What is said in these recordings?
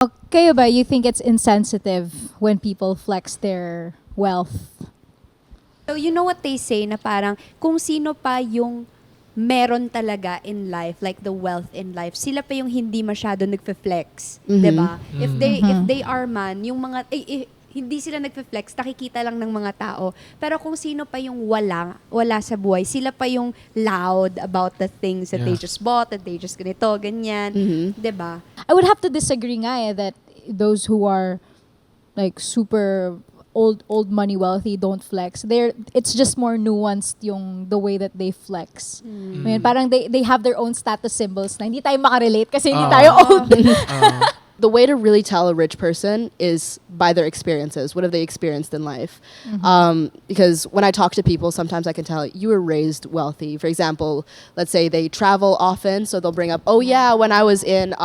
Kayo ba, you think it's insensitive when people flex their wealth? So, you know what they say na parang kung sino pa yung meron talaga in life, like the wealth in life, sila pa yung hindi masyado nagfe-flex, 'di ba? If they are man, yung mga hindi sila nagfe-flex, nakikita lang ng mga tao. Pero kung sino pa yung wala sa buhay, sila pa yung loud about the things that they just bought, that they just ganito, ganyan, 'di ba? I would have to disagree nga that those who are like super old money wealthy don't flex. It's just more nuanced yung the way that they flex. I mean, parang they have their own status symbols na hindi tayo makarelate kasi hindi tayo old. The way to really tell a rich person is by their experiences. What have they experienced in life? Because when I talk to people, sometimes I can tell you were raised wealthy. For example, let's say they travel often, so they'll bring up, oh yeah, when I was in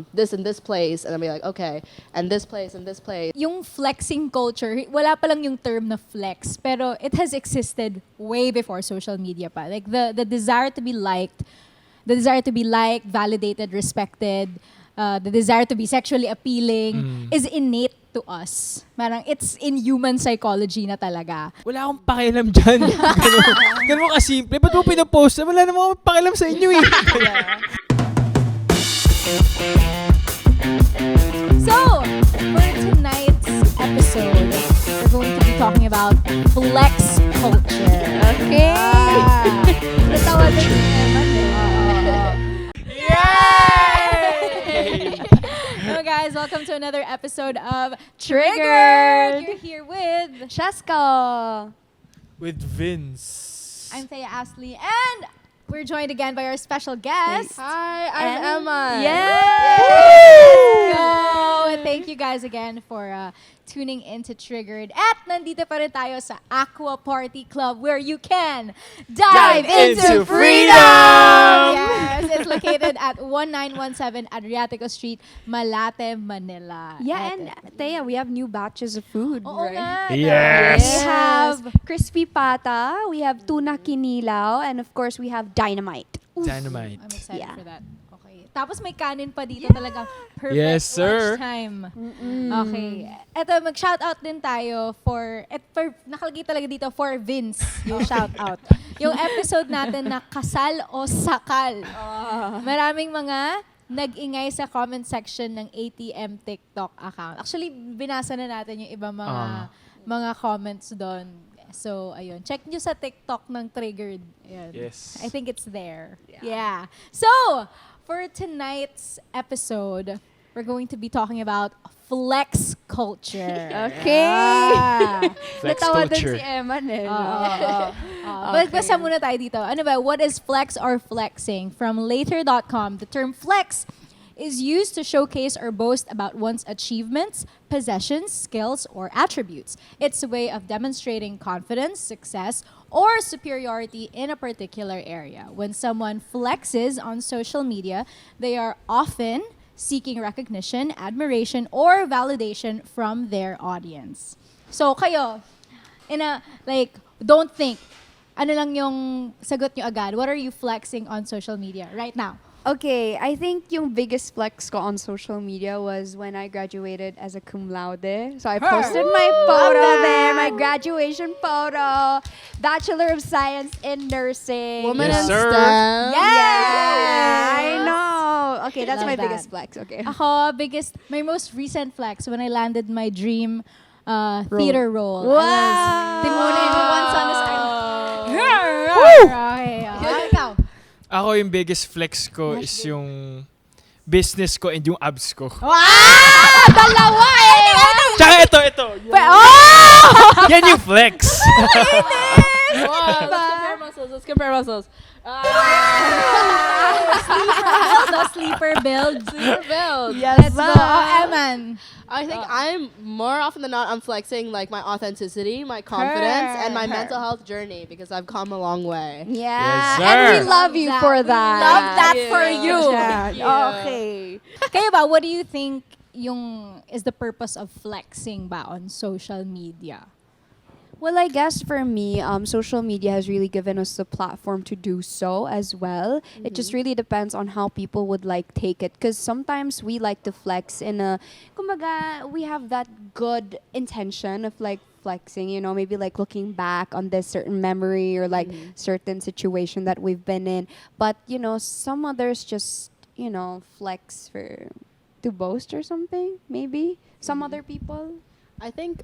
this and this place, and I'll be like, okay, and this place and this place. Yung flexing culture, wala pa lang yung term na flex, pero it has existed way before social media pa. Like the desire to be liked, validated, respected, the desire to be sexually appealing is innate to us. Parang it's in human psychology na talaga. Wala akong pakialam dyan. Ganun kasimple. Ba't mo pinapost? Wala naman akong pakialam sa inyo eh. So, for tonight's episode, we're going to be talking about flex culture. Okay? Natawa din si Emman eh. Hello guys, welcome to another episode of Trggrd. You're here with Cheska. With Vince. I'm Thea, Astley, and we're joined again by our special guest. Hi, I'm Emma. Yes! Go! And thank you guys again for tuning in to Trggrd. At nandito pa rin tayo sa Aqua Party Club where you can dive into freedom! Yes, it's located at 1917 Adriatico Street, Malate, Manila. Yeah, and Thea, we have new batches of food, Oo nga. Yes. We have crispy pata, we have tuna kinilaw, and of course, we have dynamite. Dynamite. I'm excited Yeah. for that. Okay. Tapos may kanin pa dito talagang perfect Yes, sir. lunchtime. Okay. Eto, mag-shoutout din tayo for nakalagay talaga dito for Vince, yung shoutout. Yung episode natin na Kasal o Sakal. Maraming mga nag-ingay sa comment section ng ATM TikTok account. Actually, binasa na natin yung iba mga comments doon. So, ayun. Check nyo sa TikTok ng Trggrd. Ayun. Yes. I think it's there. Yeah. So, for tonight's episode, we're going to be talking about flex culture. Okay. Flex Natawa din culture. si Emman eh. Basta muna tayo dito. Ano ba? What is flex or flexing? From later.com, the term flex is used to showcase or boast about one's achievements, possessions, skills, or attributes. It's a way of demonstrating confidence, success, or superiority in a particular area. When someone flexes on social media, they are often seeking recognition, admiration, or validation from their audience. So kayo, don't think, ano lang yung sagot nyo agad? What are you flexing on social media right now? Okay, I think yung biggest flex ko on social media was when I graduated as a cum laude. So I posted my photo there, my graduation photo, Bachelor of Science in Nursing. Woman Yes, in sir. STEM. Yeah, I know. Okay, that's Love my that. biggest flex. Okay. Ako, my most recent flex when I landed my dream theater role. Wow! I was Timonin once on this island. Okay, ikaw. Ako yung biggest flex ko is yung business ko and yung abs ko. Dalawa eh! Tsaka ito. Yan yung flex. Let's compare muscles. The sleeper build. Yes, Let's go. Oh, Emman. I think I'm more often than not, I'm flexing like my authenticity, my confidence, and my mental health journey because I've come a long way. Yeah, Yes, and we sir. love you for that. Love that for you. Okay. Kayo ba, what do you think is the purpose of flexing ba on social media? Well, I guess for me, social media has really given us the platform to do so as well. It just really depends on how people would like take it. Because sometimes we like to flex in a, kumbaga, we have that good intention of like flexing, you know, maybe like looking back on this certain memory or like certain situation that we've been in. But, you know, some others just, you know, flex for, to boast or something, maybe. Some other people. I think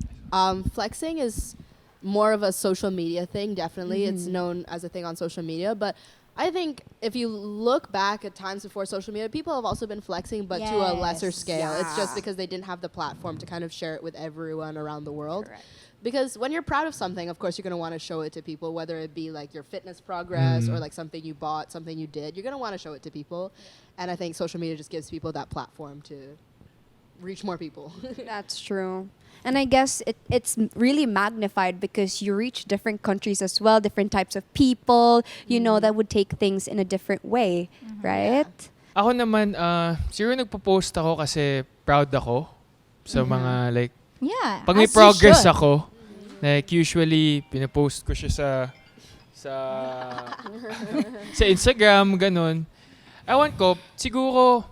flexing is more of a social media thing, definitely. It's known as a thing on social media. But I think if you look back at times before social media, people have also been flexing, but to a lesser Yes. scale. It's just Yeah. because they didn't have the platform to kind of share it with everyone around the world. Correct. Because when you're proud of something, of course, you're going to want to show it to people, whether it be like your fitness progress or like something you bought, something you did. You're going to want to show it to people. And I think social media just gives people that platform to reach more people. That's true. And I guess it's really magnified because you reach different countries as well, different types of people, you know, that would take things in a different way, right? Ako naman, siguro nagpo-post ako kasi proud ako sa mga like, Yeah. pag may as you progress should. ako, like usually pinapost ko siya sa sa Instagram, ganun. Ewan ko, siguro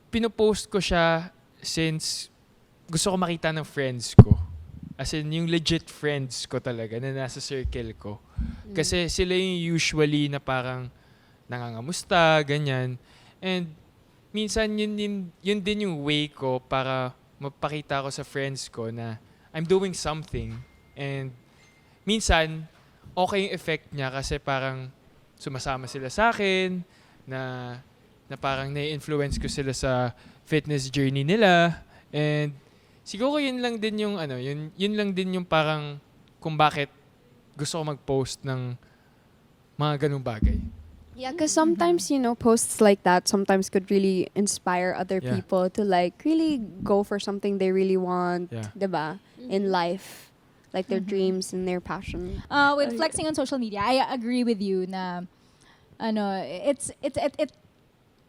pinopost ko siya since gusto ko makita ng friends ko. As in, yung legit friends ko talaga na nasa circle ko. Kasi sila yung usually na parang nangangamusta, ganyan. And minsan yun din yung way ko para mapakita ko sa friends ko na I'm doing something. And minsan, okay yung effect niya kasi parang sumasama sila sa akin, na parang na-influence ko sila sa fitness journey nila. And siguro yun lang din yung yun lang din yung parang kung bakit gusto ko mag-post ng mga ganung bagay. Yeah, because sometimes, you know, posts like that sometimes could really inspire other Yeah. people to like really go for something they really want, Yeah. diba? In life. Like their dreams and their passion. With flexing on social media, I agree with you na it's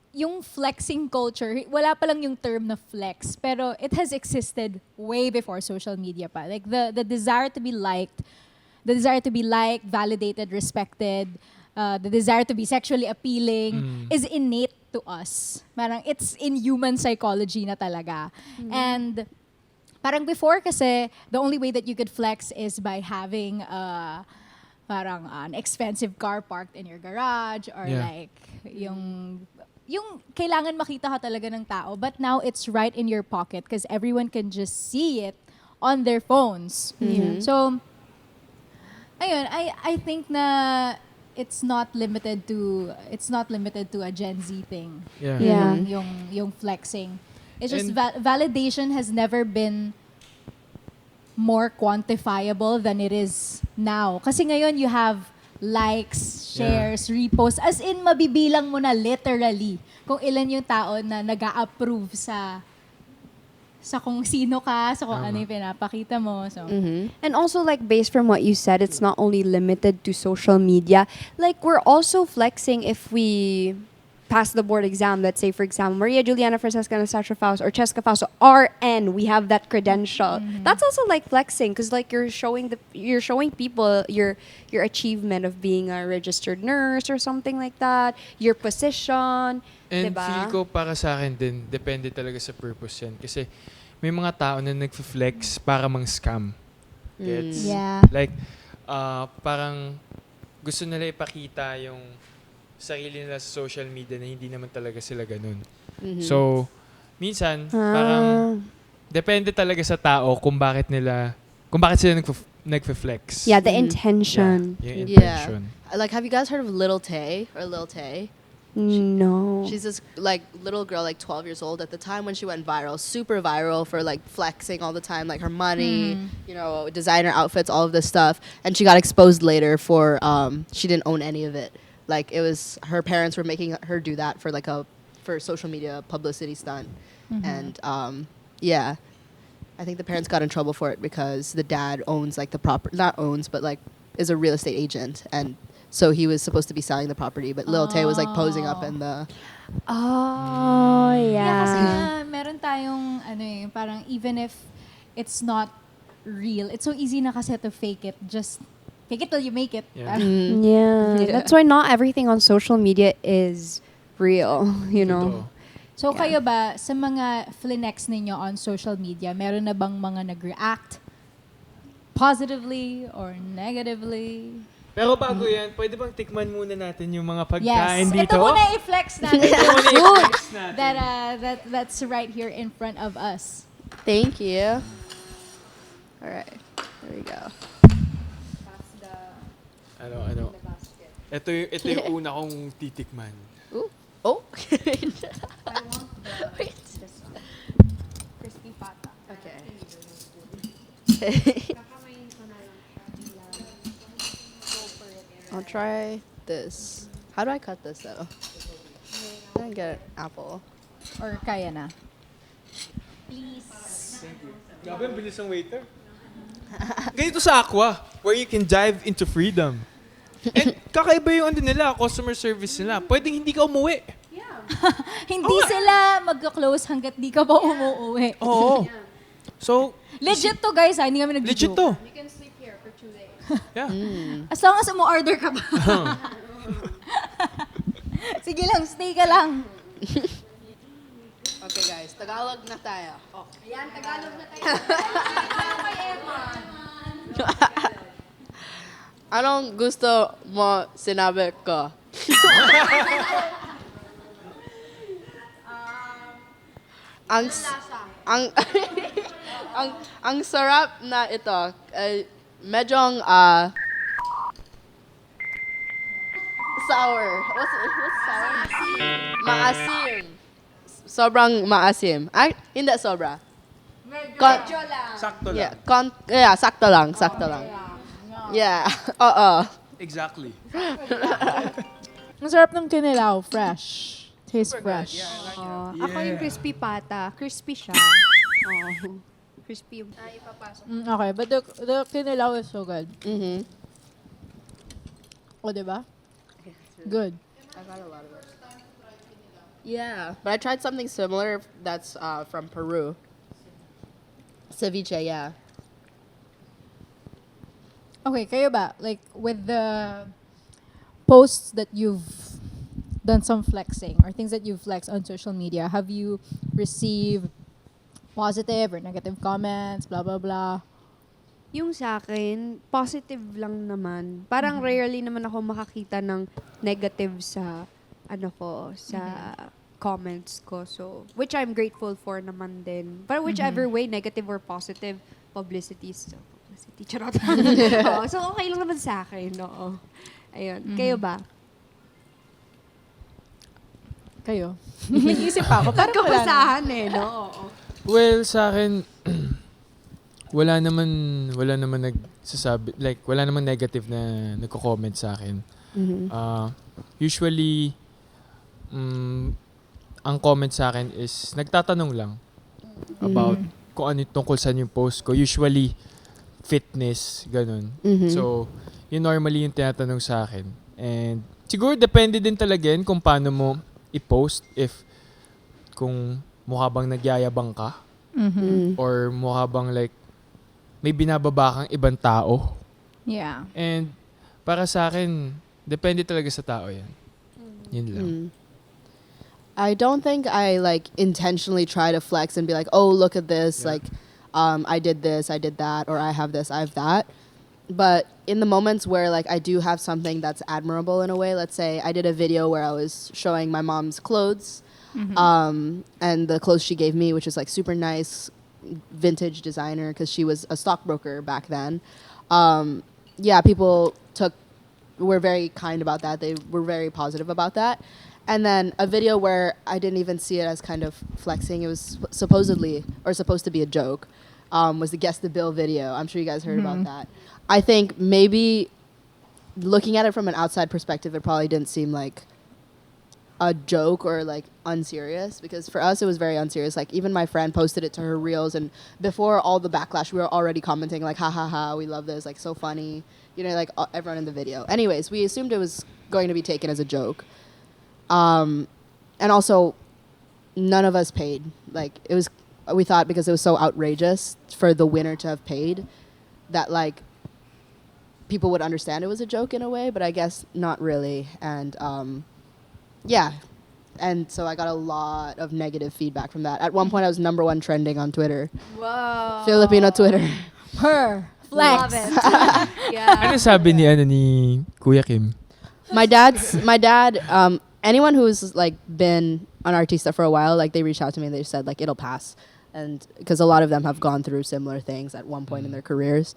yung flexing culture, wala pa lang yung term na flex, pero it has existed way before social media pa. Like the desire to be liked, validated, respected, the desire to be sexually appealing is innate to us. Parang it's in human psychology na talaga. And parang before kasi, the only way that you could flex is by having parang an expensive car parked in your garage or Yeah. like yung kailangan makita ka talaga ng tao, but now it's right in your pocket because everyone can just see it on their phones. So ayun, I think na it's not limited to a Gen Z thing. Yeah. Yeah. Yung flexing. It's just And- validation has never been more quantifiable than it is now. Kasi ngayon you have likes, shares, reposts. As in, mabibilang mo na literally kung ilan yung tao na nag-a-approve sa kung sino ka, sa kung ano yung pinapakita mo. So, And also, like, based from what you said, it's not only limited to social media. Like, we're also flexing if we pass the board exam. Let's say, for example, Maria Juliana Francesca Anastasia Fausto or Cheska Fausto, RN, we have that credential. That's also like flexing because like you're showing people your achievement of being a registered nurse or something like that, your position. And Diba? feel ko para sa akin din, depende talaga sa purpose yan. Kasi may mga tao na nag-flex para mang-scam. Gets? yeah. Like, parang gusto nila ipakita yung sarili nila sa social media na hindi naman talaga sila ganun. So, minsan, parang depende talaga sa tao kung bakit sila nagfe-flex. Yeah, the intention. Yeah, yung Yeah. intention. Like, have you guys heard of Lil Tay or Lil Tay? No. She's this like little girl, like 12 years old at the time when she went viral, super viral for like flexing all the time, like her money, you know, designer outfits, all of this stuff. And she got exposed later for she didn't own any of it. Like it was her parents were making her do that for for social media publicity stunt. And yeah, I think the parents got in trouble for it because the dad owns like the property, not owns, but like is a real estate agent, and so he was supposed to be selling the property, but Lil Tay was like posing up in the. Oh, Yeah, kasi yeah. nga, meron tayong, parang even if it's not real. It's so easy na kasi to fake it. Just fake it till you make it. Yeah. Yeah. That's why not everything on social media is real, you know. Totoo. So kayo ba, sa mga flinex ninyo on social media, meron na bang mga nag-react positively or negatively? Pero bago yan, pwede bang tikman muna natin yung mga Yes. pagkain dito? Ito muna i-flex natin. Ito muna Food i-flex natin. that's right here in front of us. Thank you. All right, there we go. Ano? Ito yung una kong titikman. Ooh. Oh. I want Wait. crispy pata. Okay. I'll try this. How do I cut this though? I get an apple. Or kaya na? Grabe, ang bilis ng waiter. Ganito sa Aqua, where you can dive into freedom. And kakaiba yung ano nila, customer service nila. Pwedeng hindi ka umuwi. Hindi sila mag-close hanggat di ka pa umuwi. Oo. So, Legit to guys, hindi kami nag-joke. legit to. You can sleep here for 2 days. Yeah. As long as umu-order ka ba? Sige lang, stay ka lang. Okay guys, Tagalog na tayo. Ayan, Tagalog na tayo. Anong gusto mo sinabi ko? ang ang ang sarap na ito. Medyong sour. What's sour? Maasim. Sobrang maasim. Ay, hindi sobra. Medyo lang. Sakto Yeah, lang. sakto lang, sakto lang. Yeah. Oo. Exactly. Ang sarap ng kinilaw, fresh. Tastes fresh. Ako yung crispy pata. Crispy siya. Crispy yung ipapasok. Okay, but the kinilaw is so good. Mhm. O, diba? Good. I got a lot of it. Yeah, but I tried something similar that's from Peru. Ceviche, yeah. Okay, kayo ba? Like, with the posts that you've done some flexing or things that you've flexed on social media, have you received positive or negative comments, blah, blah, blah? Yung sa akin, positive lang naman. Parang rarely naman ako makakita ng negative sa sa comments ko. So, which I'm grateful for naman din. But whichever way, negative or positive, publicity. So, publicity, charot. Oo, so, okay lang naman sa akin. Oo. Ayun. Kayo ba? Kayo? Nag-isip pa ako. Parang wala na. Kapasahan no? Oo. Well, sa akin, wala naman nagsasabi, like, wala naman negative na nagko-comment sa akin. Usually, ang comment sa akin is, nagtatanong lang about kung ano tungkol sa yung post ko. Usually, fitness, ganun. So, yun normally yung tinatanong sa akin. And, siguro, depende din talaga yun kung paano mo i-post, if kung mukha bang nagyayabang ka, or mukha bang like, may binababa kang ibang tao. Yeah. And para sa akin, depende talaga sa tao yan. Yun lang. I don't think I like intentionally try to flex and be like, oh, look at this. Yeah. Like, I did this, I did that, or I have this, I have that. But in the moments where like I do have something that's admirable in a way, let's say I did a video where I was showing my mom's clothes, and the clothes she gave me, which is like super nice, vintage designer, because she was a stockbroker back then. Yeah, people were very kind about that. They were very positive about that. And then a video where I didn't even see it as kind of flexing. It was supposed to be a joke. Was the Guess the Bill video. I'm sure you guys heard about that. I think maybe looking at it from an outside perspective, it probably didn't seem like a joke or like unserious, because for us it was very unserious. Like even my friend posted it to her reels, and before all the backlash, we were already commenting like, ha ha ha, we love this, like so funny, you know, like everyone in the video. Anyways, we assumed it was going to be taken as a joke. And also, none of us paid. Like, it was we thought because it was so outrageous for the winner to have paid, that like people would understand it was a joke in a way, but I guess not really. And yeah. And so I got a lot of negative feedback from that. At one point, I was #1 trending on Twitter. Wow. Filipino Twitter. Her. Flex. Love it. Yeah. Ano sabi ni Kuya Kim? My dad, anyone who's like been on Artista for a while, like they reached out to me and they said like it'll pass. And because a lot of them have gone through similar things at one point in their careers.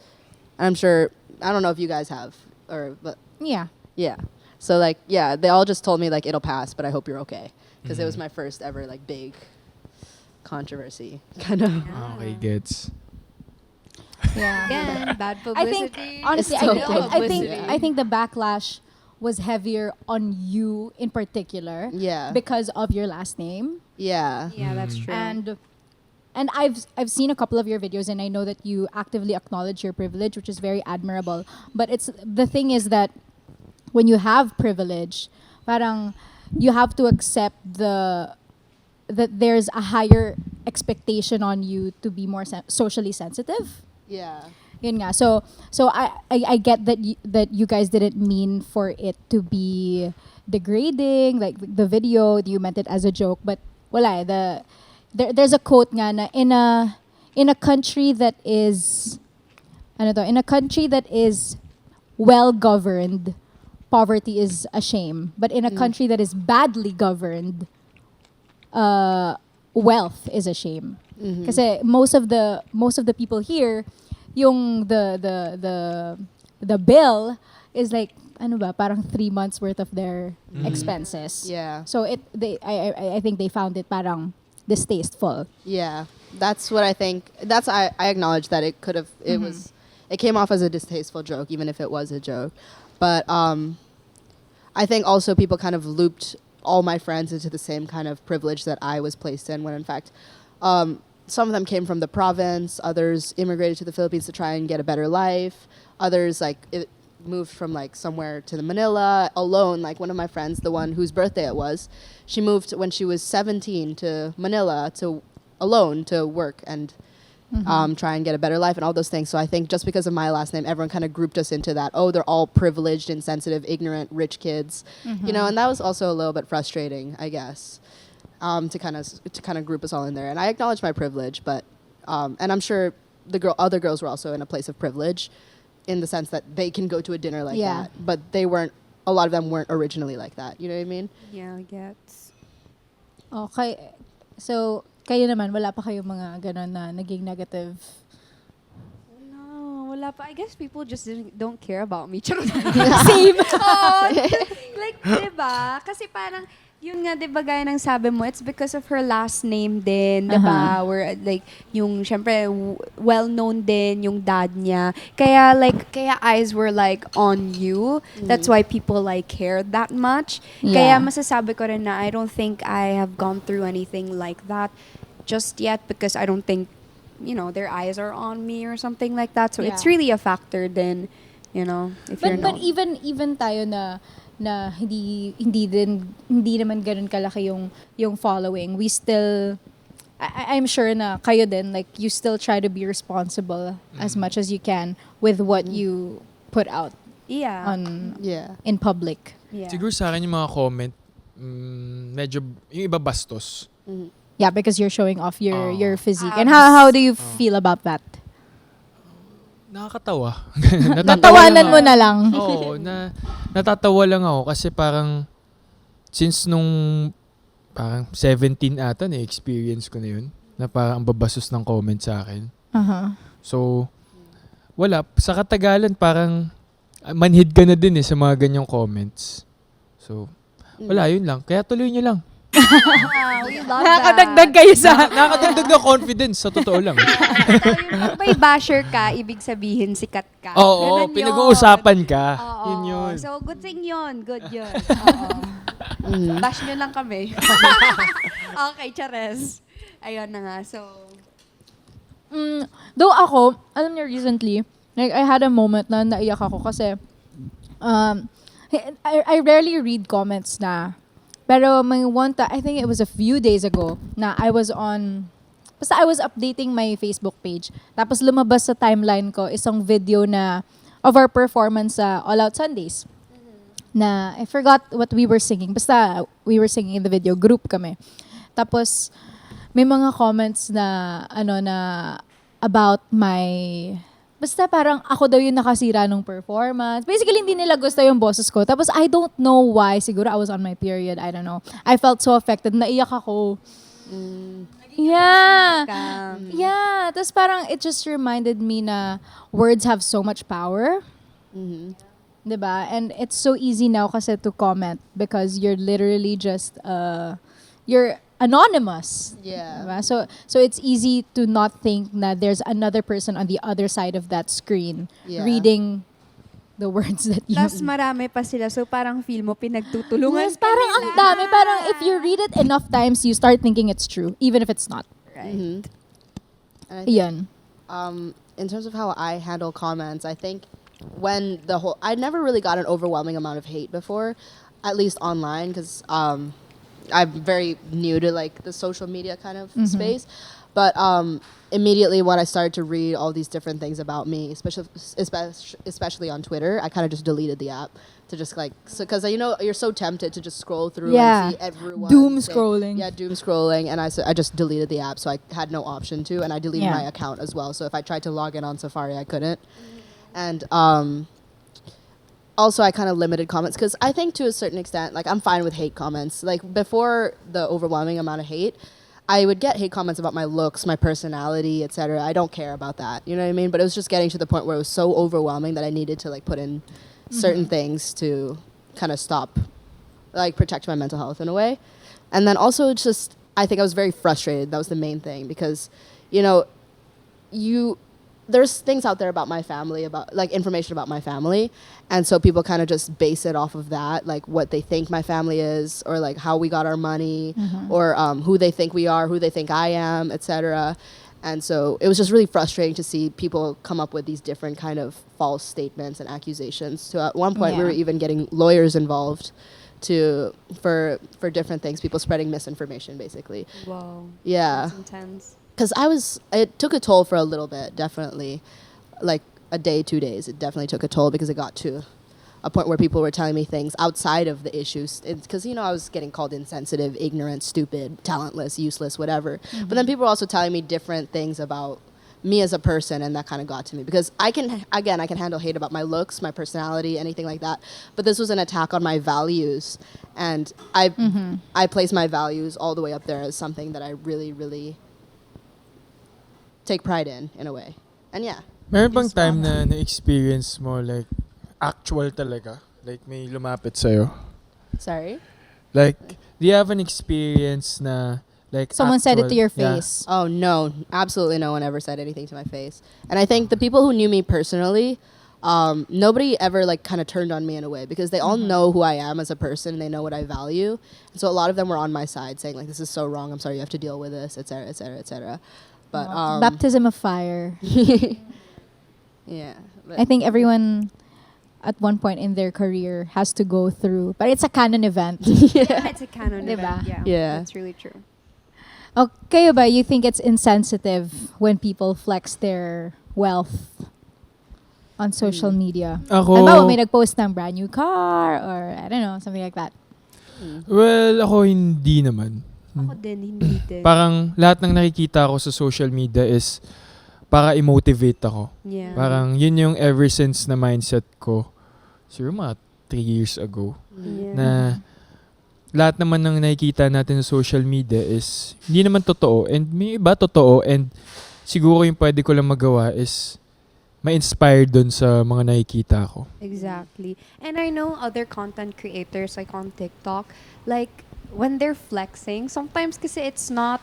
And I'm sure, I don't know if you guys have, but Yeah. yeah. So like, yeah, they all just told me like it'll pass, but I hope you're okay. Because it was my first ever like big controversy. Kind of. Okay, gets. Yeah. Again, bad I think publicity. honestly, It's so I think the backlash was heavier on you in particular Yeah. because of your last name. Yeah. Yeah, that's true. And I've seen a couple of your videos and I know that you actively acknowledge your privilege, which is very admirable. But it's the thing is that when you have privilege, parang you have to accept that there's a higher expectation on you to be more socially sensitive. Yeah. Yun nga. So I get that you guys didn't mean for it to be degrading, like the video, you meant it as a joke, but wala eh, there's a quote nga na in a country that is well governed, poverty is a shame, but in a country that is badly governed, wealth is a shame. Kasi most of the people here, yung the bill is like parang 3 months worth of their expenses. Yeah. So I think they found it parang distasteful. Yeah. That's what I think. I acknowledge that it could have, it came off as a distasteful joke, even if it was a joke. But I think also people kind of looped all my friends into the same kind of privilege that I was placed in, when in fact, some of them came from the province, others immigrated to the Philippines to try and get a better life, others moved from like somewhere to the Manila alone. Like one of my friends, the one whose birthday it was, she moved when she was 17 to Manila alone to work and try and get a better life and all those things. So I think just because of my last name, everyone kind of grouped us into that. Oh, they're all privileged, insensitive, ignorant, rich kids, and that was also a little bit frustrating, I guess, to kind of group us all in there. And I acknowledge my privilege, but and I'm sure other girls were also in a place of privilege, in the sense that they can go to a dinner like that, but they weren't. A lot of them weren't originally like that. You know what I mean? Yeah, I get. Okay. So kayo naman, wala pa kayong mga ganon na naging negative? No, wala pa. I guess people just don't care about me. Same. Like, diba? Kasi parang, yun nga, diba, gaya ng sabi mo, it's because of her last name din, diba? Where, like, yung, syempre, well-known din yung dad niya. Kaya eyes were, like, on you. That's why people, like, cared that much. Yeah. Kaya masasabi ko rin na I don't think I have gone through anything like that just yet, because I don't think, their eyes are on me or something like that. So it's really a factor then, if you're But even tayo na hindi naman ganun kalaki yung following, we still I'm sure na kayo din, like, you still try to be responsible as much as you can with what you put out in public. Yeah. Siguro sa akin yung mga comment, medyo, yung iba bastos. Yeah, because you're showing off your physique. And how do you feel about that? Nakakatawa. Natawanan mo na lang. Oo, natatawa lang ako kasi parang since nung parang 17 ata na-experience ko na yun, na parang ang babastos ng comment sa akin. So, wala. Sa katagalan, parang manhid ka na din sa mga ganyang comments. So, wala, yun lang. Kaya tuloy nyo lang. Wow, we love that. Nakakadagdag kayo sa... Nakakadagdag na confidence, sa totoo lang. So, yung pag may basher ka, ibig sabihin sikat ka. Oo, Ganun pinag-uusapan ka. Oo. Yun yun. So, good thing yun. Good yun. Oo. Bash nyo lang kami. Okay, Chares. Ayun na nga. So, Though ako, alam niyo recently, like, I had a moment na naiyak ako kasi I rarely read comments na. Pero may one time, I think it was a few days ago, na I was on Basta I was updating my Facebook page. Tapos lumabas sa timeline ko isang video na of our performance sa All Out Sundays. Na I forgot what we were singing. Basta we were singing in the video. Group kami. Tapos may mga comments na about my... Basta parang ako daw yung nakasira nung performance. Basically, hindi nila gusto yung boses ko. Tapos I don't know why. Siguro I was on my period. I don't know. I felt so affected. Naiyak ako. Yeah. Yeah. Tapos parang it just reminded me na words have so much power. Diba? And it's so easy now kasi to comment because you're literally just... you're anonymous. Yeah. Diba? So it's easy to not think that there's another person on the other side of that screen reading the words that you... Plus marami pa sila. So parang feel mo pinagtutulungan. Yes, parang ang dami. Parang if you read it enough times, you start thinking it's true, even if it's not. Right. And I think, Yan. in terms of how I handle comments, I think when I never really got an overwhelming amount of hate before, at least online, because I'm very new to like the social media kind of space. But immediately when I started to read all these different things about me, especially on Twitter, I kind of just deleted the app to just like, because you're so tempted to just scroll through and see everyone. Doom scrolling. Yeah, doom scrolling. And I just deleted the app, so I had no option to. And I deleted my account as well. So if I tried to log in on Safari, I couldn't. And also, I kind of limited comments because I think to a certain extent, like I'm fine with hate comments. Like before the overwhelming amount of hate, I would get hate comments about my looks, my personality, etc. I don't care about that. You know what I mean? But it was just getting to the point where it was so overwhelming that I needed to like put in certain things to kind of stop, like protect my mental health in a way. And then also it's just, I think I was very frustrated. That was the main thing because, there's things out there about my family, about like information about my family. And so people kind of just base it off of that, like what they think my family is or like how we got our money or who they think we are, who they think I am, etc. And so it was just really frustrating to see people come up with these different kind of false statements and accusations. So at one point we were even getting lawyers involved for different things, people spreading misinformation basically. Wow. Yeah. That's intense. Because it took a toll for a little bit, definitely. Like a day, 2 days, it definitely took a toll because it got to a point where people were telling me things outside of the issues. Because, I was getting called insensitive, ignorant, stupid, talentless, useless, whatever. But then people were also telling me different things about me as a person, and that kind of got to me. Because I can handle hate about my looks, my personality, anything like that. But this was an attack on my values. And I place my values all the way up there as something that I really, really take pride in a way. And yeah. Meron bang time na na-experience mo like actual talaga? Like may lumapit sa'yo? Sorry? Like, do you have an experience na like Someone said it to your Yeah. face. Oh, no. Absolutely no one ever said anything to my face. And I think the people who knew me personally, nobody ever like kind of turned on me in a way because they all know who I am as a person and they know what I value. And so a lot of them were on my side saying like, this is so wrong. I'm sorry you have to deal with this, et cetera, et cetera, et cetera. But, Baptism of fire. yeah. But I think everyone at one point in their career has to go through. But it's a canon event. Yeah, it's a canon Diba? event. Yeah. That's really true. Okay, ba, you think it's insensitive when people flex their wealth on social media? Ako, Halimbawa, may nag-post ng brand new car or I don't know, something like that. well, ako hindi naman. Ako din, hindi din. Parang lahat ng nakikita ko sa social media is para i-motivate ako. Yeah. Parang yun yung ever since na mindset ko. Siguro mga 3 years ago. Yeah. Na lahat naman ng nakikita natin sa social media is hindi naman totoo. And may iba totoo. And siguro yung pwede ko lang magawa is ma-inspire dun sa mga nakikita ko. Exactly. And I know other content creators like on TikTok, like when they're flexing, sometimes kasi it's not,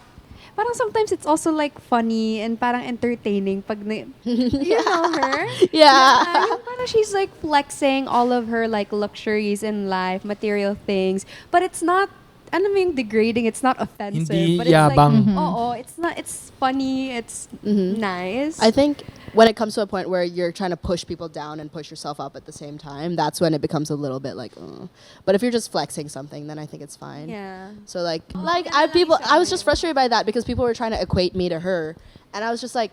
parang sometimes it's also like funny and parang entertaining pag you know her? yeah. Yung parang she's like flexing all of her like luxuries in life, material things, but it's not, ano mo yung degrading, it's not offensive. Hindi but it's yabang. like, it's not, it's funny, it's nice. I think when it comes to a point where you're trying to push people down and push yourself up at the same time, that's when it becomes a little bit like, but if you're just flexing something, then I think it's fine. Yeah. So I was just frustrated by that because people were trying to equate me to her, and I was just like,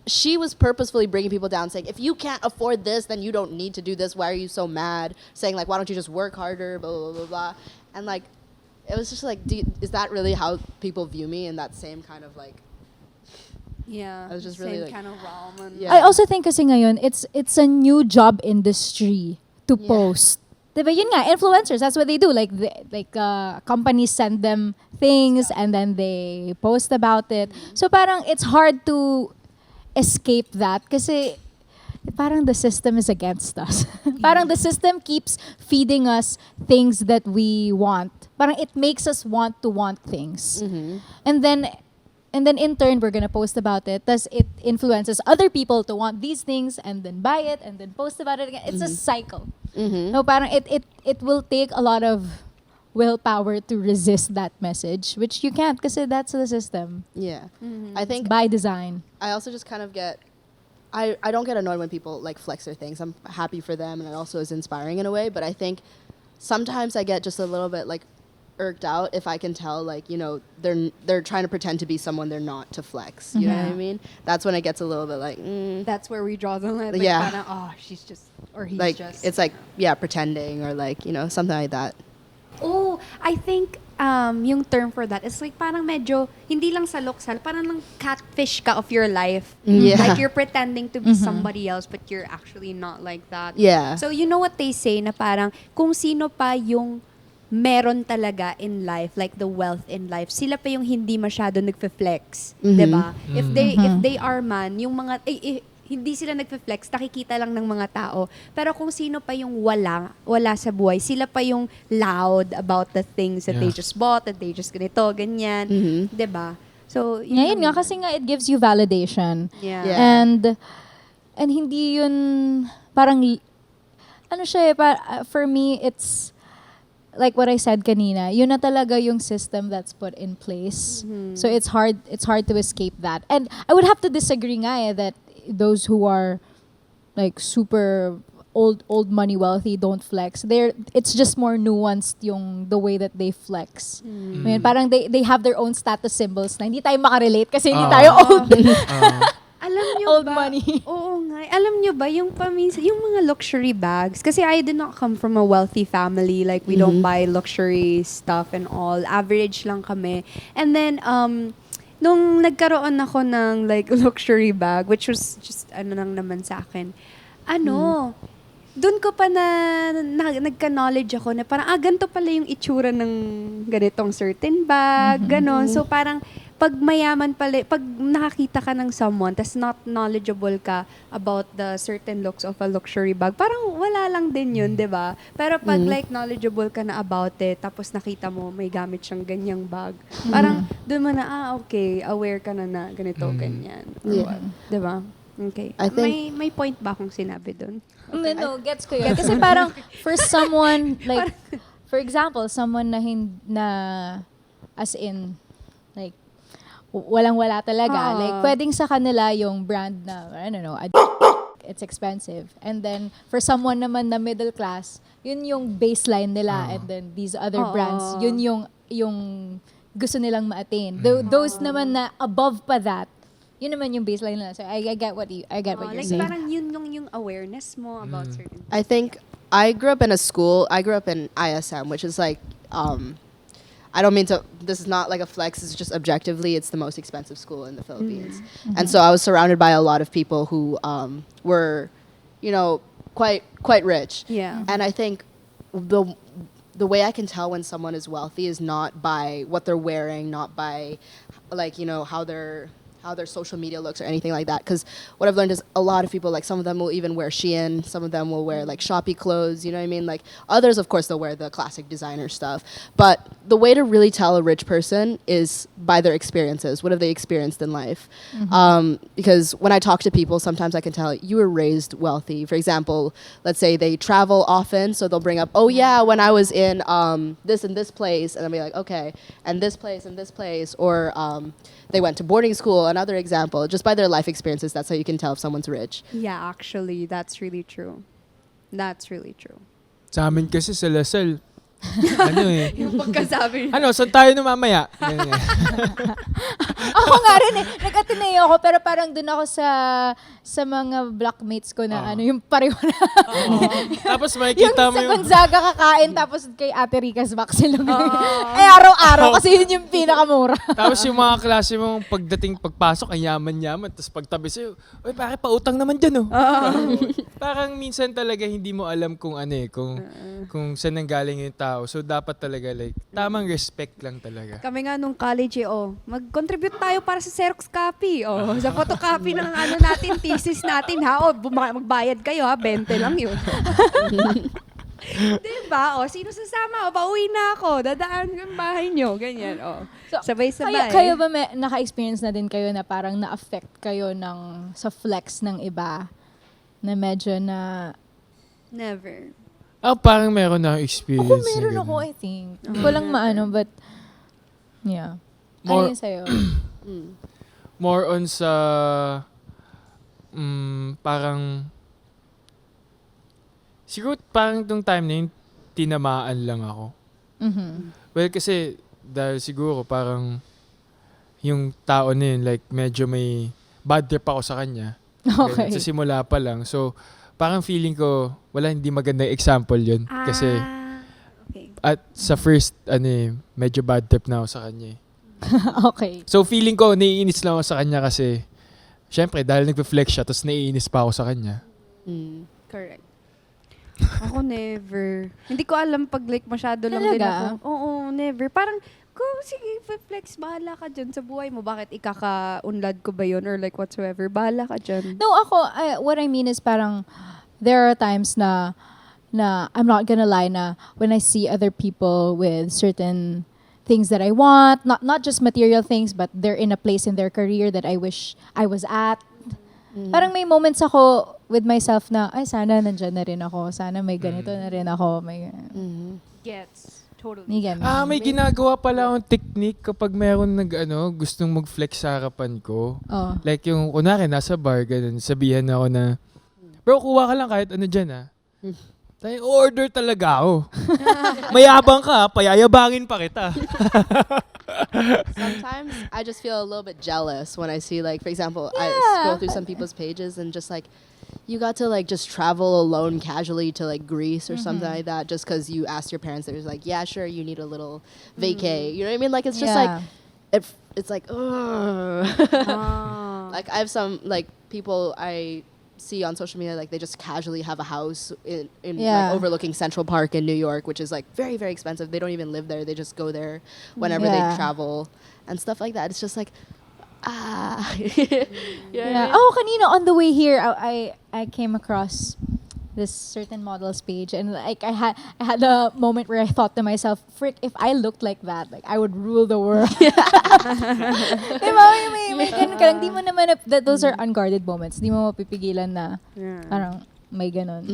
she was purposefully bringing people down, saying, if you can't afford this, then you don't need to do this. Why are you so mad? Saying like, why don't you just work harder? Blah blah blah blah. And like, it was just like, is that really how people view me in that same kind of like? Yeah. I was just same really like, kind of realm. And yeah. I also think kasi ngayon, it's a new job industry to post. Diba yun nga, influencers, that's what they do. Like companies send them things and then they post about it. So parang it's hard to escape that kasi parang the system is against us. Parang the system keeps feeding us things that we want. Parang it makes us want to want things. And then in turn, we're gonna post about it. Thus, it influences other people to want these things and then buy it and then post about it again. It's a cycle. No, parang it will take a lot of willpower to resist that message, which you can't because that's the system. Yeah. I think By design. I also just kind of I don't get annoyed when people like flex their things. I'm happy for them, and it also is inspiring in a way. But I think sometimes I get just a little bit like irked out if I can tell like, you know, they're trying to pretend to be someone they're not to flex. You know what I mean? That's when it gets a little bit like that's where we draw the line. Like, Yeah. parang, she's just, or he's like just. it's like pretending or like, you know, something like that. Oh, I think yung term for that is like parang medyo, hindi lang sa looks, parang lang catfish ka of your life. Yeah. Like you're pretending to be somebody else but you're actually not like that. Yeah. So you know what they say na parang kung sino pa yung meron talaga in life, like the wealth in life, sila pa yung hindi masyado nagfe-flex. 'Di ba? If they are man, yung mga hindi sila nagfe-flex, nakikita lang ng mga tao. Pero kung sino pa yung wala sa buhay, sila pa yung loud about the things that they just bought, that they just ganito, ganyan. 'Di ba? So, Ngayon nga, kasi nga it gives you validation. Yeah. Yeah. And hindi yun, parang, ano siya for me, it's, like what I said kanina, yun na talaga yung system that's put in place. So it's hard to escape that. And I would have to disagree nga that those who are like super old money wealthy don't flex. It's just more nuanced yung the way that they flex. I mean, parang they have their own status symbols na hindi tayo makarelate kasi hindi tayo old. Alam nyo Old ba? money. Oo nga. Alam nyo ba, yung mga luxury bags, kasi I did not come from a wealthy family. Like, we don't buy luxury stuff and all. Average lang kami. And then, nung nagkaroon ako ng like luxury bag, which was just ano lang naman sa akin, doon ko pa nagka-knowledge ako na parang, ganito pala yung itsura ng ganitong certain bag, ganon. So parang, pag mayaman pala, pag nakakita ka ng someone, tas not knowledgeable ka about the certain looks of a luxury bag, parang wala lang din yun, di ba? Pero pag like knowledgeable ka na about it, tapos nakita mo may gamit siyang ganyang bag, parang doon mo na, okay, aware ka na ganito, ganyan. Yeah. Di ba? Okay. I think- May point ba akong sinabi doon? No, gets ko yun. Kasi parang for someone, like, for example, someone na as in, like, walang-wala talaga. Like, pwedeng sa kanila yung brand na, I don't know, it's expensive. And then, for someone naman na middle class, yun yung baseline nila. And then, these other brands, yun yung gusto nilang ma-attain. Those naman na above pa that, yun naman yung baseline nila. So, I get what you're Like, saying. parang yun yung awareness mo about certain things. I think I grew up in ISM, which is like, I don't mean to, this is not like a flex, it's just objectively, it's the most expensive school in the Philippines. And so I was surrounded by a lot of people who were, you know, quite rich. Yeah. And I think the way I can tell when someone is wealthy is not by what they're wearing, not by like, you know, how their social media looks or anything like that. Because what I've learned is a lot of people, like some of them will even wear Shein, some of them will wear like Shopee clothes, you know what I mean? Like others, of course, they'll wear the classic designer stuff. But the way to really tell a rich person is by their experiences. What have they experienced in life? Because when I talk to people, sometimes I can tell you were raised wealthy. For example, let's say they travel often, so they'll bring up, oh yeah, when I was in this and this place, and I'll be like, okay, and this place, or they went to boarding school, another example. Just by their life experiences, that's how you can tell if someone's rich. Yeah, actually, that's really true. That's really true. Sa amin kasi sa Lasal, ano eh. Yung pagkasabi. Ano, saan tayo na mamaya? Ganyan. Ako nga rin eh. Nag-Ateneo ako, pero parang dun ako sa mga blockmates ko na ano, yung pareho na. Tapos Yung makikita mo sa yung... Gonzaga kakain, tapos kay Ate Rica's back sila. Ay, araw-araw, kasi yun yung pinakamura. Tapos yung mga klase mong pagpasok, ang yaman-yaman. Tapos pagtabi sa'yo, uy, pare, pautang naman dyan, oh. Parang minsan talaga hindi mo alam kung ano eh, kung saan nanggaling yung tao. So, dapat talaga, like, tamang respect lang talaga. Kami nga nung college mag-contribute tayo para sa Xerox copy. Sa photocopy ng ano natin, thesis natin ha. Magbayad kayo ha, 20 lang yun. Diba? Sino sasama? Pauwi na ako. Dadaan yung bahay nyo. Ganyan. So, sabay-sabay. Kayo ba naka-experience na din kayo na parang na-affect kayo sa flex ng iba? Na medyo na... Never. Parang meron na experience. Ako meron na ako, ganun. I think. Hindi ko lang maano, but... Yeah. More- Ano yun sa'yo? More on sa... parang... Siguro parang tong time na yun, tinamaan lang ako. Mhm. Well, kasi dahil siguro parang yung tao na yun, like medyo may bad trip ako sa kanya. Okay. Ganun, sa simula pa lang. So, parang feeling ko, hindi magandang example yun. Kasi Okay. at sa first, medyo bad trip na ako sa kanya. Okay. So, feeling ko, naiinis lang ako sa kanya kasi, syempre, dahil nagpe-flex siya, tapos naiinis pa ako sa kanya. Correct. Ako never. Hindi ko alam pag like masyado lang din Talaga? ako. Oo, never. Parang, sige, flex, bahala ka dyan sa buhay mo. Bakit ikaka-unlad ko ba yun? Or like whatsoever, bahala ka dyan. No, ako, what I mean is parang, there are times na I'm not gonna lie na when I see other people with certain things that I want, not just material things, but they're in a place in their career that I wish I was at. Parang may moments ako with myself na, ay, sana nandyan na rin ako. Sana may ganito na rin ako. May, Gets. Totally. may ganun. May ginagawa pala akong technique kapag meron gustong mag-flex sa harapan ko. Oh. Like yung, kunwari, nasa bar, ganun, sabihan ako na, bro, kuha ka lang kahit ano dyan, ha? Tayo, order talaga ako. Mayabang ka, payayabangin pa kita. Sometimes I just feel a little bit jealous when I see, like, for example, I scroll through some people's pages and just like, you got to like just travel alone casually to like Greece or something like that just because you asked your parents. They was like, yeah, sure, you need a little vacay. You know what I mean? Like, it's just like, it's like, ugh. Like, I have some like people I see on social media, like they just casually have a house in like overlooking Central Park in New York, which is like very, very expensive. They don't even live there. They just go there whenever they travel and stuff like that. It's just like, Yeah. Oh, kanina on the way here, I came across this certain model's page, and like I had a moment where I thought to myself, frick, if I looked like that, like I would rule the world. Diba? May ganun ka lang. Di mo naman, those are unguarded moments. Di mo mapipigilan na parang may ganun.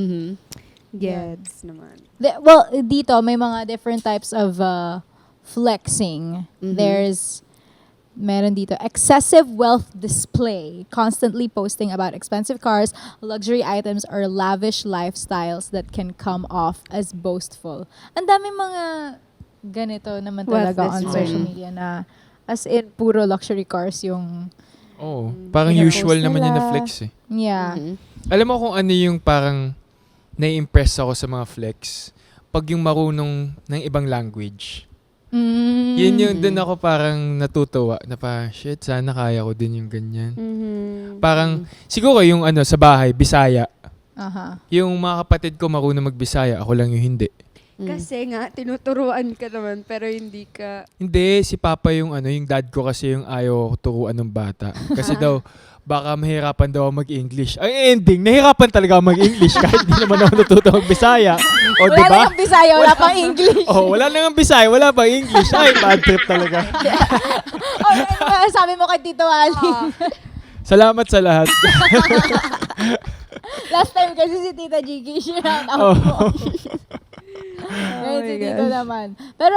Gets naman. Well, dito may mga different types of flexing. Meron dito, excessive wealth display, constantly posting about expensive cars, luxury items, or lavish lifestyles that can come off as boastful. Ang dami mga ganito naman talaga on social media na as in puro luxury cars yung... Oh, parang usual naman nila. yung na-flex eh. Yeah. Alam mo kung ano yung parang nai-impress ako sa mga flex? Pag yung marunong ng ibang language. Yun yung dun ako parang natutuwa na parang, shit, sana kaya ko din yung ganyan. Parang, siguro yung sa bahay, Bisaya. Yung mga kapatid ko marunong mag-Bisaya, ako lang yung hindi. Kasi nga, tinuturuan ka naman, pero hindi ka... Hindi, si Papa yung yung dad ko kasi yung ayaw ko turuan ng bata. Kasi daw, baka mahirapan daw ako mag-English. Ang ending, nahirapan talaga ako mag-English kahit hindi naman ako natuto mag-Bisaya. O, Wala diba? nang Bisaya, wala pang English. Wala nang Bisaya, wala pang English. Ay, bad trip talaga. Sabi mo kay Tito Ali. Salamat sa lahat. Last time kasi si Tita Gigi, shout out mo. Ngayon si Tito naman. Pero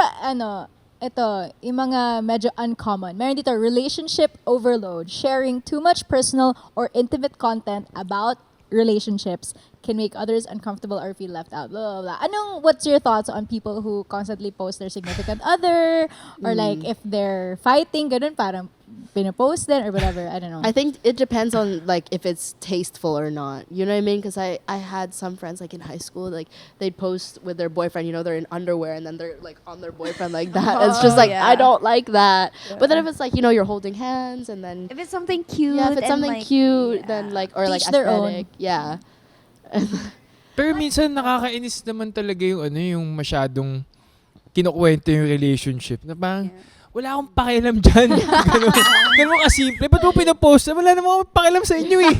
ito, yung mga medyo uncommon. Meron dito, relationship overload. Sharing too much personal or intimate content about relationships can make others uncomfortable or feel left out. Blah, blah, blah. What's your thoughts on people who constantly post their significant other? Or like, if they're fighting, ganun, parang pinapost din or whatever. I don't know. I think it depends on like if it's tasteful or not. You know what I mean? Because I had some friends like in high school, like they'd post with their boyfriend. You know, they're in underwear and then they're like on their boyfriend like that. It's just like yeah. I don't like that. But then if it's like you're holding hands and then If it's something cute. if it's and something like, cute, yeah. then like or like Teach their own. aesthetic, yeah. Pero minsan nakakainis naman talaga yung masyadong kinukwento yung relationship. Na parang, wala akong pakialam dyan. Ganun kasimple. Ba't mo pinapost? Wala naman akong pakialam sa inyo eh.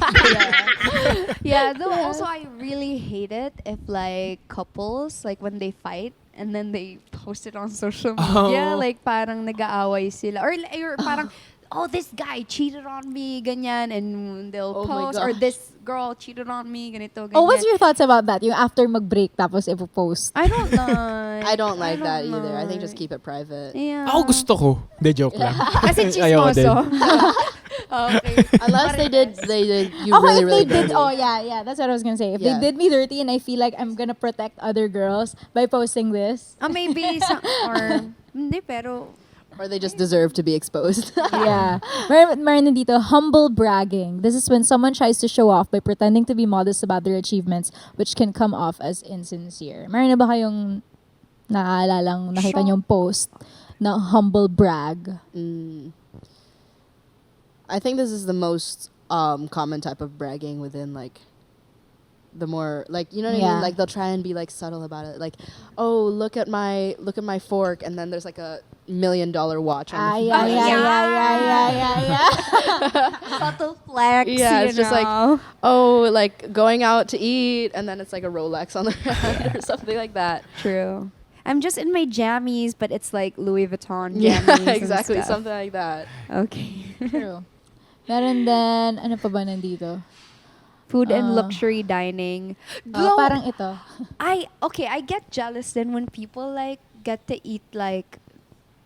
Yeah, though also I really hate it if like couples, like when they fight and then they post it on social media, like parang nag-aaway sila. Or parang, oh, this guy cheated on me, ganyan, and they'll Oh my post, or gosh. this girl cheated on me, ganito, ganyan. Oh, what's your thoughts about that? Yung after mag-break tapos ipopost. I don't like. I don't like that don't either. I think just like. keep it private. Yeah. Ako gusto ko. Hindi, joke lang. Kasi Ayoko din. chismoso. Okay. Unless they did you Okay, really if really they did, dirty. yeah, that's what I was gonna say. If Yeah. they did me dirty and I feel like I'm gonna protect other girls by posting this, Maybe some, or, hindi, pero, Or they just deserve to be exposed. yeah. Meron din dito, humble bragging. This is when someone tries to show off by pretending to be modest about their achievements, which can come off as insincere. Meron na ba kayong naaalalang nakita niyong post na humble brag? I think this is the most common type of bragging within like the more like you know what I Yeah. mean, like they'll try and be like subtle about it, like, oh, look at my fork, and then there's like $1 million watch on the Yeah. subtle flex, Yeah, you it's just like, know. oh, like going out to eat, and then it's like a Rolex on the hand or something like that. True. I'm just in my jammies, but it's like Louis Vuitton jammies. Yeah, and exactly, stuff. something like that. Okay. True. Meron din, ano pa ba nandito? Food and luxury dining. Parang ito. I get jealous then when people like get to eat like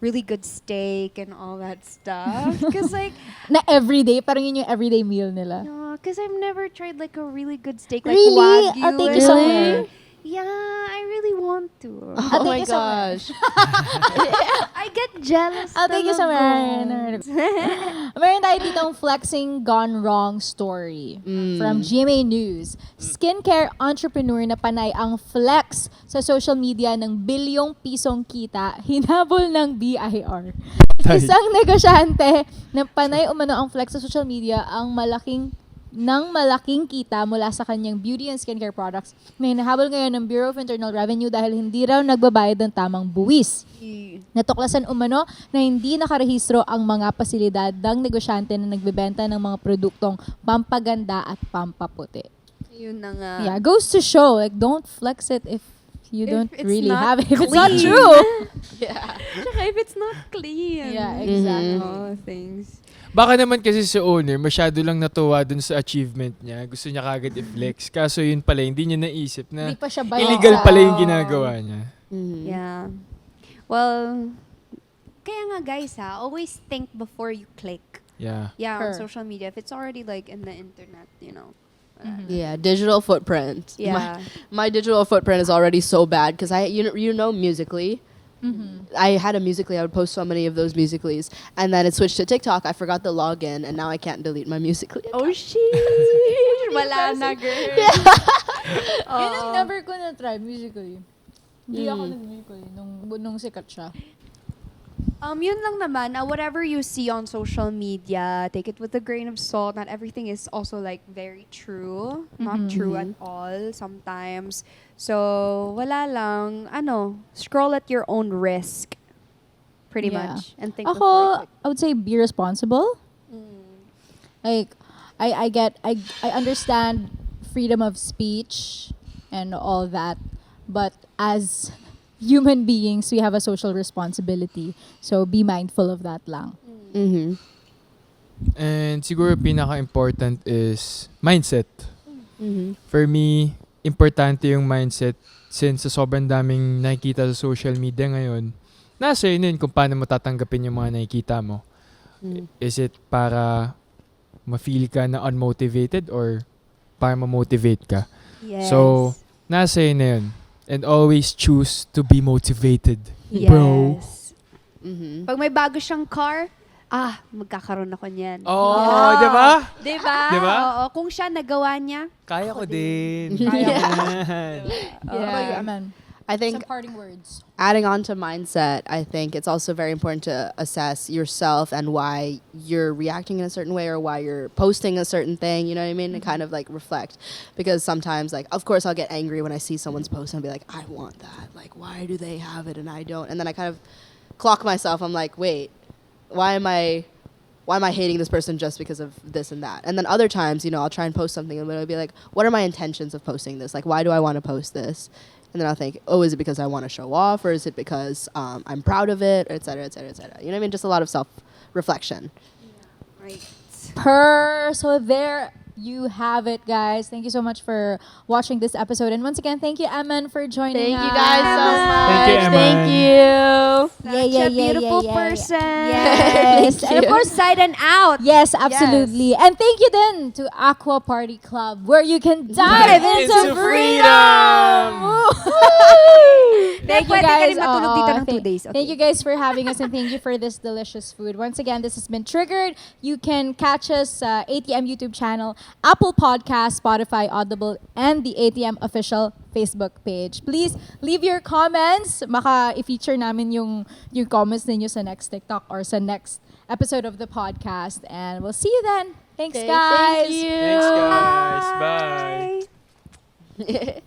really good steak and all that stuff. Cause like, Na everyday, parang yun yung everyday meal nila. no, cause I've never tried like a really good steak like Really? Wagyu. I'll take and you somewhere. like- Yeah, I really want to. Oh my take you somewhere. gosh. I get jealous. I'll take you talaga. somewhere. Meron tayo ditong flexing gone wrong story from GMA News. Skincare entrepreneur na panay ang flex sa social media ng bilyong pisong kita, hinabol ng BIR. Isang negosyante na panay umano ang flex sa social media ang malaking kita mula sa kanyang beauty and skincare products na hinahabol ngayon ng Bureau of Internal Revenue dahil hindi raw nagbabayad ng tamang buwis. Natuklasan umano na hindi nakarehistro ang mga pasilidad ng negosyante na nagbebenta ng mga produktong pampaganda at pampaputi. Yun na nga. Yeah, goes to show, like, don't flex it if you don't it's really not have it. If it's not clean. true. Yeah. Tsaka if it's not clean. Yeah, exactly. All things. Baka naman kasi si owner, masyado lang natuwa dun sa achievement niya. Gusto niya kagad i-flex. Kaso yun pala, hindi niya naisip na Hindi pa siya bayad. illegal pala yung ginagawa niya. Yeah. Well, kaya nga guys always think before you click. Yeah. Yeah, on Sure. social media. If it's already like in the internet, you know. Yeah, digital footprint. Yeah. My digital footprint is already so bad because you know Musically. I had a Musically. I would post so many of those Musicallys, and then it switched to TikTok. I forgot the login, and now I can't delete my Musically. Oh shit! Wala na, girl. Yun ang never ko na-try, musically. Hindi ako nag-musically nung sikat siya. Yun lang naman, whatever you see on social media, take it with a grain of salt. Not everything is also like very true. Not true at all sometimes. So, wala lang, scroll at your own risk. Pretty Yeah. much. And think before you Ako, click. I would say be responsible. Like, I understand freedom of speech and all that, but as human beings, we have a social responsibility. So be mindful of that lang. Mm-hmm. And siguro pinaka-important is mindset. Mm-hmm. For me, importante yung mindset since sa sobrang daming nakikita sa social media ngayon nasa yun kung paano mo tatanggapin yung mga nakikita mo. Is it para ma-feel ka na unmotivated or para ma-motivate ka? Yes. So, nasa yun na yun. And always choose to be motivated, yes. bro. Pag may bago siyang car, magkakaroon ako niyan. Oh, di ba? Diba? Diba? Oo, kung siya nagawa niya, Kaya ko din. Kaya ko. Yan. How about you, Emman? I think Some parting words. adding on to mindset, I think it's also very important to assess yourself and why you're reacting in a certain way or why you're posting a certain thing, you know what I mean? And kind of like reflect. Because sometimes, like, of course, I'll get angry when I see someone's post and I'll be like, I want that. Like, why do they have it and I don't? And then I kind of clock myself. I'm like, wait, why am I hating this person just because of this and that? And then other times, you know, I'll try and post something and it'll be like, what are my intentions of posting this? Like, why do I want to post this? And then I'll think, oh, is it because I want to show off or is it because I'm proud of it, et cetera, et cetera, et cetera. You know what I mean? Just a lot of self-reflection. right. So there you have it, guys. Thank you so much for watching this episode. And once again, thank you, Emman, for joining Thank us. you guys so much. Thank you, Emman. Thank you. Such a beautiful person. Yes. Thank And of you. course, Inside and out. yes, absolutely. And thank you then to Aqua Party Club, where you can dive into Into freedom. Thank you, guys. Pwede ka rin matulog dito ng 2 Thank- days. Thank you guys for having us and thank you for this delicious food. Once again, this has been Trggrd. You can catch us ATM YouTube channel, Apple Podcast, Spotify, Audible, and the ATM official Facebook page. Please leave your comments. Maka i-feature namin yung comments ninyo sa next TikTok or sa next episode of the podcast. And we'll see you then. Thanks, Okay, guys. thank you. Thanks, guys. Bye. Bye.